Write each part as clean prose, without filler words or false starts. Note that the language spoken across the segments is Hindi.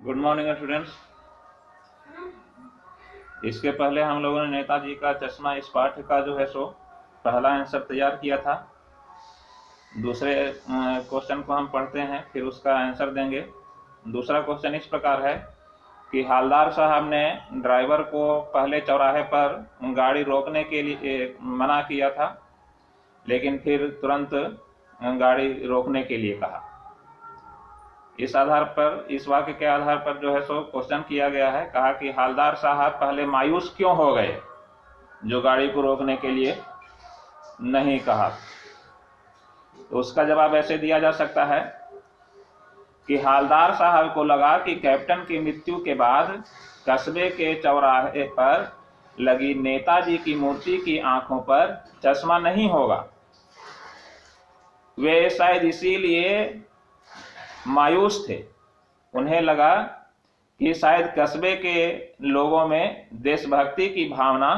Good morning students. इसके पहले हम लोगों ने नेताजी का चश्मा इस पाठ्य का जो है सो पहला आंसर तैयार किया था। दूसरे क्वेश्चन को हम पढ़ते हैं, फिर उसका आंसर देंगे। दूसरा क्वेश्चन इस प्रकार है कि हालदार साहब ने ड्राइवर को पहले चौराहे पर गाड़ी रोकने के लिए मना किया था, लेकिन फिर तुरंत गाड़ी रोकने के लिए कहा। इस आधार पर, इस वाक्य के आधार पर जो है सो क्वेश्चन किया गया है। कहा कि हालदार साहब पहले मायूस क्यों हो गए जो गाड़ी को रोकने के लिए नहीं कहा। तो उसका जवाब ऐसे दिया जा सकता है कि हालदार साहब को लगा कि कैप्टन की मृत्यु के बाद कस्बे के चौराहे पर लगी नेताजी की मूर्ति की आंखों पर चश्मा नहीं होगा। वे शायद इसीलिए मायूस थे। उन्हें लगा कि शायद कस्बे के लोगों में देशभक्ति की भावना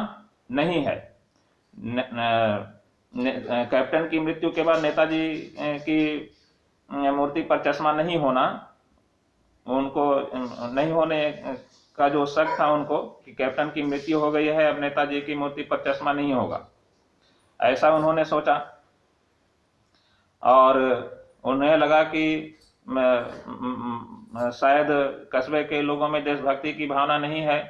नहीं है। कैप्टन की मृत्यु के बाद नेताजी की मूर्ति पर चश्मा नहीं होना, उनको नहीं होने का जो शक था उनको कि कैप्टन की मृत्यु हो गई है, अब नेताजी की मूर्ति पर चश्मा नहीं होगा, ऐसा उन्होंने सोचा। और उन्हें लगा कि शायद कस्बे के लोगों में देशभक्ति की भावना नहीं है,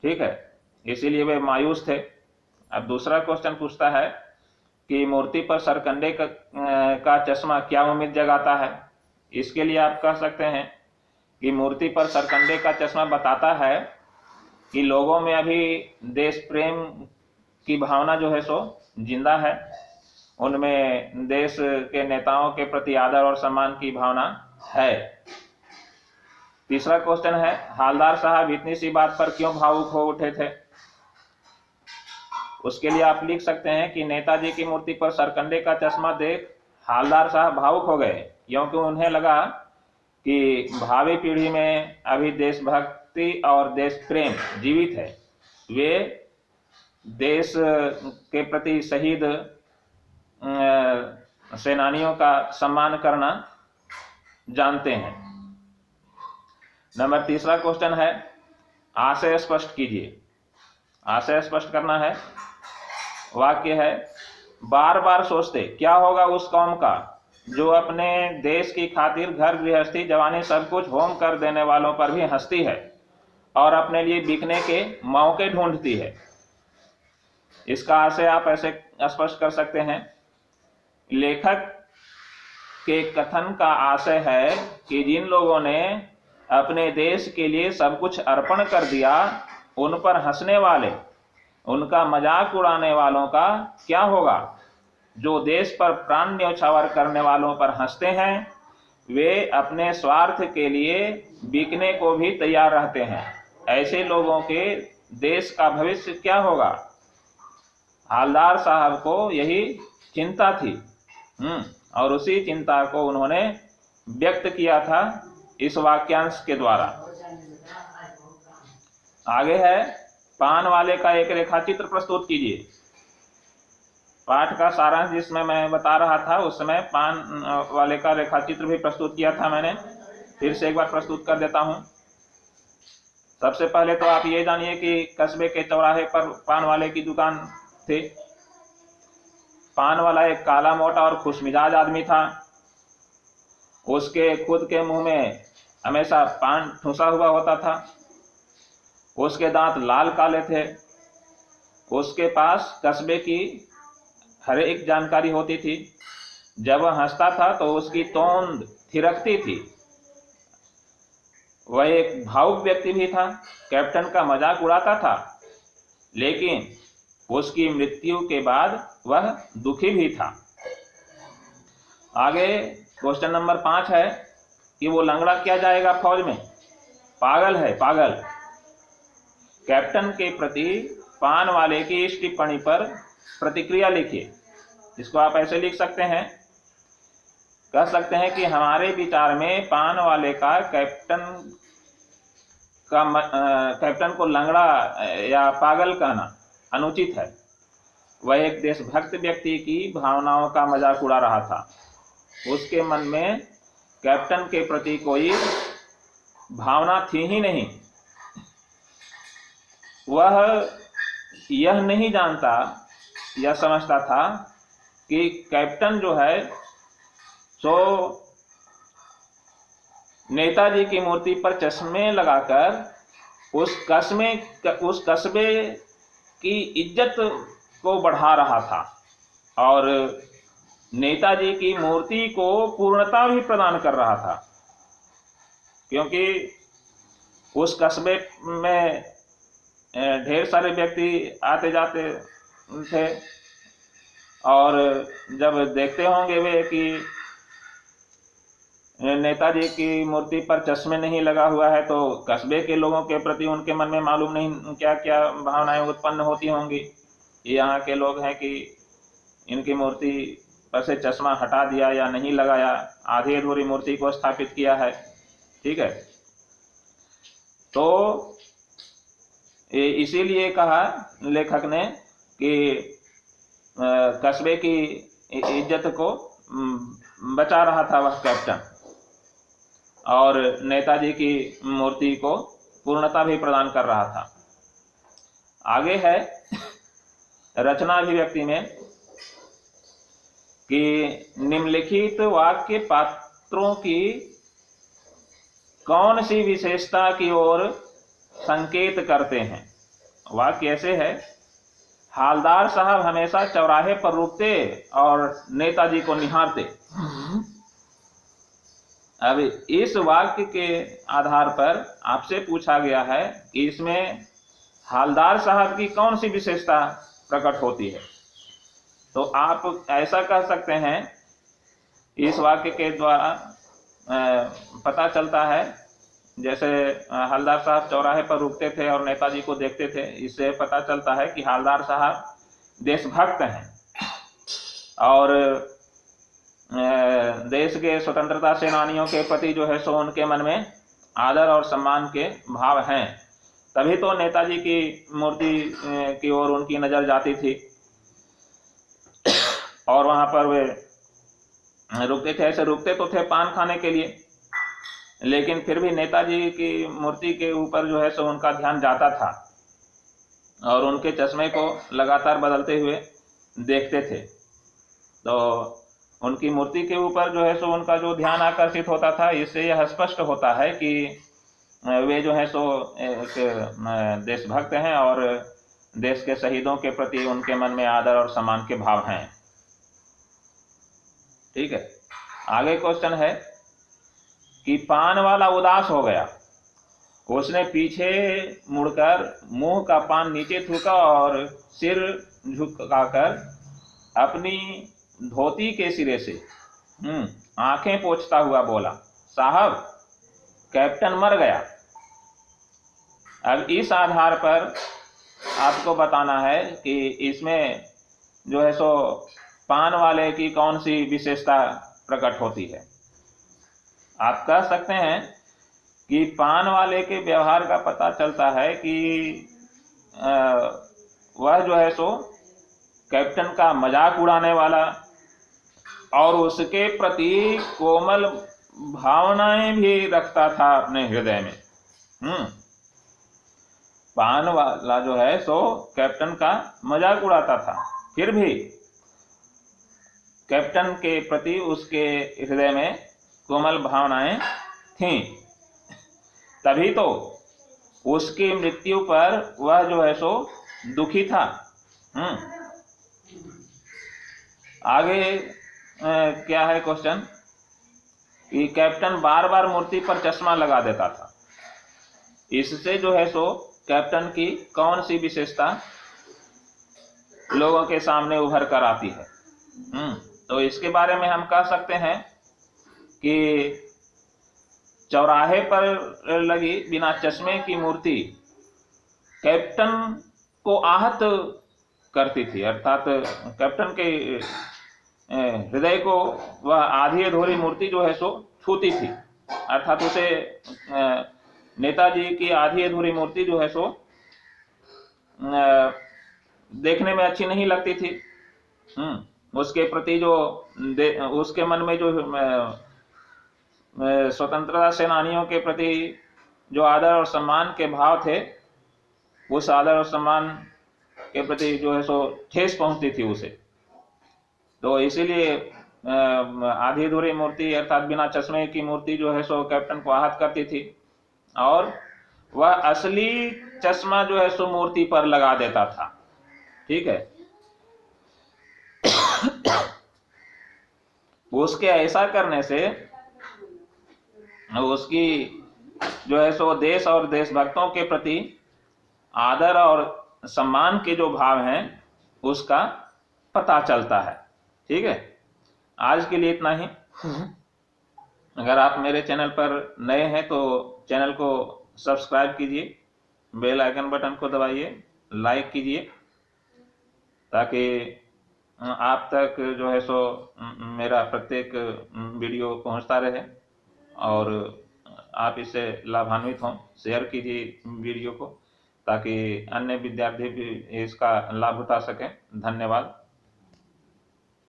ठीक है, इसीलिए वे मायूस थे। अब दूसरा क्वेश्चन पूछता है कि मूर्ति पर सरकंडे का चश्मा क्या उम्मीद जगाता है। इसके लिए आप कह सकते हैं कि मूर्ति पर सरकंडे का चश्मा बताता है कि लोगों में अभी देश प्रेम की भावना जो है सो जिंदा है, उनमें देश के नेताओं के प्रति आदर और सम्मान की भावना है। तीसरा क्वेश्चन है, हालदार साहब इतनी सी बात पर क्यों भावुक हो उठे थे। उसके लिए आप लिख सकते हैं कि नेताजी की मूर्ति पर सरकंडे का चश्मा देख हालदार साहब भावुक हो गए, क्योंकि उन्हें लगा कि भावी पीढ़ी में अभी देशभक्ति और देश प्रेम जीवित है। वे देश के प्रति शहीद सेनानियों का सम्मान करना जानते हैं। नंबर तीसरा क्वेश्चन है, आशय स्पष्ट कीजिए। आशय स्पष्ट करना है। वाक्य है, बार बार सोचते क्या होगा उस कौम का जो अपने देश की खातिर घर गृहस्थी जवानी सब कुछ होम कर देने वालों पर भी हंसती है और अपने लिए बिकने के मौके ढूंढती है। इसका आशय आप ऐसे स्पष्ट कर सकते हैं, लेखक के कथन का आशय है कि जिन लोगों ने अपने देश के लिए सब कुछ अर्पण कर दिया, उन पर हंसने वाले, उनका मजाक उड़ाने वालों का क्या होगा। जो देश पर प्राण न्यौछावर करने वालों पर हंसते हैं, वे अपने स्वार्थ के लिए बिकने को भी तैयार रहते हैं। ऐसे लोगों के देश का भविष्य क्या होगा। हालदार साहब को यही चिंता थी, और उसी चिंता को उन्होंने व्यक्त किया था इस वाक्यांश के द्वारा। आगे है, पान वाले का एक रेखाचित्र प्रस्तुत कीजिए। पाठ का सारांश जिसमें मैं बता रहा था उस समय पान वाले का रेखाचित्र भी प्रस्तुत किया था मैंने, फिर से एक बार प्रस्तुत कर देता हूं। सबसे पहले तो आप ये जानिए कि कस्बे के चौराहे पर पान वाले की दुकान थी। पान वाला एक काला मोटा और खुशमिजाज आदमी था। उसके खुद के मुंह में हमेशा पान ठूसा हुआ होता था। उसके दांत लाल काले थे। उसके पास कस्बे की हर एक जानकारी होती थी। जब वह हंसता था तो उसकी तोंद थिरकती थी। वह एक भावुक व्यक्ति भी था, कैप्टन का मजाक उड़ाता था, लेकिन उसकी मृत्यु के बाद वह दुखी भी था। आगे क्वेश्चन नंबर 5 है कि वो लंगड़ा क्या जाएगा फौज में, पागल है पागल। कैप्टन के प्रति पान वाले की इस टिप्पणी पर प्रतिक्रिया लिखिए। इसको आप ऐसे लिख सकते हैं, कह सकते हैं कि हमारे विचार में पान वाले का कैप्टन को लंगड़ा या पागल कहना अनुचित है। वह एक देशभक्त व्यक्ति की भावनाओं का मजाक उड़ा रहा था। उसके मन में कैप्टन के प्रति कोई भावना थी ही नहीं। वह यह नहीं जानता, यह समझता था कि कैप्टन जो है सो नेताजी की मूर्ति पर चश्मे लगाकर उस कस्बे की इज्जत को बढ़ा रहा था और नेताजी की मूर्ति को पूर्णता भी प्रदान कर रहा था, क्योंकि उस कस्बे में ढेर सारे व्यक्ति आते जाते थे और जब देखते होंगे वे कि नेताजी की मूर्ति पर चश्मे नहीं लगा हुआ है तो कस्बे के लोगों के प्रति उनके मन में मालूम नहीं क्या क्या भावनाएं उत्पन्न होती होंगी। यहाँ के लोग हैं कि इनकी मूर्ति पर से चश्मा हटा दिया या नहीं लगाया, आधी अधूरी मूर्ति को स्थापित किया है। ठीक है, तो इसीलिए कहा लेखक ने कि कस्बे की इज्जत को बचा रहा था वह कैप्टन और नेताजी की मूर्ति को पूर्णता भी प्रदान कर रहा था। आगे है रचना अभिव्यक्ति में कि निम्नलिखित वाक्य पात्रों की कौन सी विशेषता की ओर संकेत करते हैं। वाक्य ऐसे है, हालदार साहब हमेशा चौराहे पर रुकते और नेताजी को निहारते। अब इस वाक्य के आधार पर आपसे पूछा गया है कि इसमें हालदार साहब की कौन सी विशेषता प्रकट होती है। तो आप ऐसा कह सकते हैं, इस वाक्य के द्वारा पता चलता है, जैसे हालदार साहब चौराहे पर रुकते थे और नेताजी को देखते थे, इससे पता चलता है कि हालदार साहब देशभक्त हैं और देश के स्वतंत्रता सेनानियों के प्रति जो है सो उनके मन में आदर और सम्मान के भाव हैं। तभी तो नेताजी की मूर्ति की ओर उनकी नजर जाती थी और वहां पर वे रुकते थे। ऐसे रुकते तो थे पान खाने के लिए, लेकिन फिर भी नेताजी की मूर्ति के ऊपर जो है सो उनका ध्यान जाता था और उनके चश्मे को लगातार बदलते हुए देखते थे। तो उनकी मूर्ति के ऊपर जो है सो उनका जो ध्यान आकर्षित होता था, इससे यह स्पष्ट होता है कि वे जो है सो एक देशभक्त हैं और देश के शहीदों के प्रति उनके मन में आदर और सम्मान के भाव हैं। ठीक है, आगे क्वेश्चन है कि पान वाला उदास हो गया। उसने पीछे मुड़कर मुंह का पान नीचे थूका और सिर झुकाकर अपनी धोती के सिरे से आंखें पोंछता हुआ बोला, साहब कैप्टन मर गया। अब इस आधार पर आपको बताना है कि इसमें जो है सो पान वाले की कौन सी विशेषता प्रकट होती है। आप कह सकते हैं कि पान वाले के व्यवहार का पता चलता है कि वह जो है सो कैप्टन का मजाक उड़ाने वाला और उसके प्रति कोमल भावनाएं भी रखता था अपने हृदय में। पान वाला जो है सो कैप्टन का मजाक उड़ाता था, फिर भी कैप्टन के प्रति उसके हृदय में कोमल भावनाएं थीं। तभी तो उसकी मृत्यु पर वह जो है सो दुखी था। आगे क्या है क्वेश्चन कि कैप्टन बार बार मूर्ति पर चश्मा लगा देता था। इससे जो है सो कैप्टन की कौन सी विशेषता लोगों के सामने उभर कर आती है। तो इसके बारे में हम कह सकते हैं कि चौराहे पर लगी बिना चश्मे की मूर्ति कैप्टन को आहत करती थी, अर्थात कैप्टन के हृदय को वह आधी अधूरी मूर्ति जो है सो छूती थी, अर्थात उसे नेताजी की आधी अधूरी मूर्ति जो है सो देखने में अच्छी नहीं लगती थी। उसके प्रति जो उसके मन में जो स्वतंत्रता सेनानियों के प्रति जो आदर और सम्मान के भाव थे, उस आदर और सम्मान के प्रति जो है सो ठेस पहुंचती थी उसे। तो इसीलिए आधी अधूरी मूर्ति अर्थात बिना चश्मे की मूर्ति जो है सो कैप्टन को आहत करती थी, और वह असली चश्मा जो है सो मूर्ति पर लगा देता था। ठीक है। उसके ऐसा करने से उसकी जो है सो देश और देशभक्तों के प्रति आदर और सम्मान के जो भाव हैं उसका पता चलता है। ठीक है। आज के लिए इतना ही। अगर आप मेरे चैनल पर नए हैं तो चैनल को सब्सक्राइब कीजिए, बेल आइकन बटन को दबाइए, लाइक कीजिए, ताकि आप तक जो है सो मेरा प्रत्येक वीडियो पहुंचता रहे और आप इससे लाभान्वित हों। शेयर कीजिए वीडियो को ताकि अन्य विद्यार्थी भी इसका लाभ उठा सकें। धन्यवाद।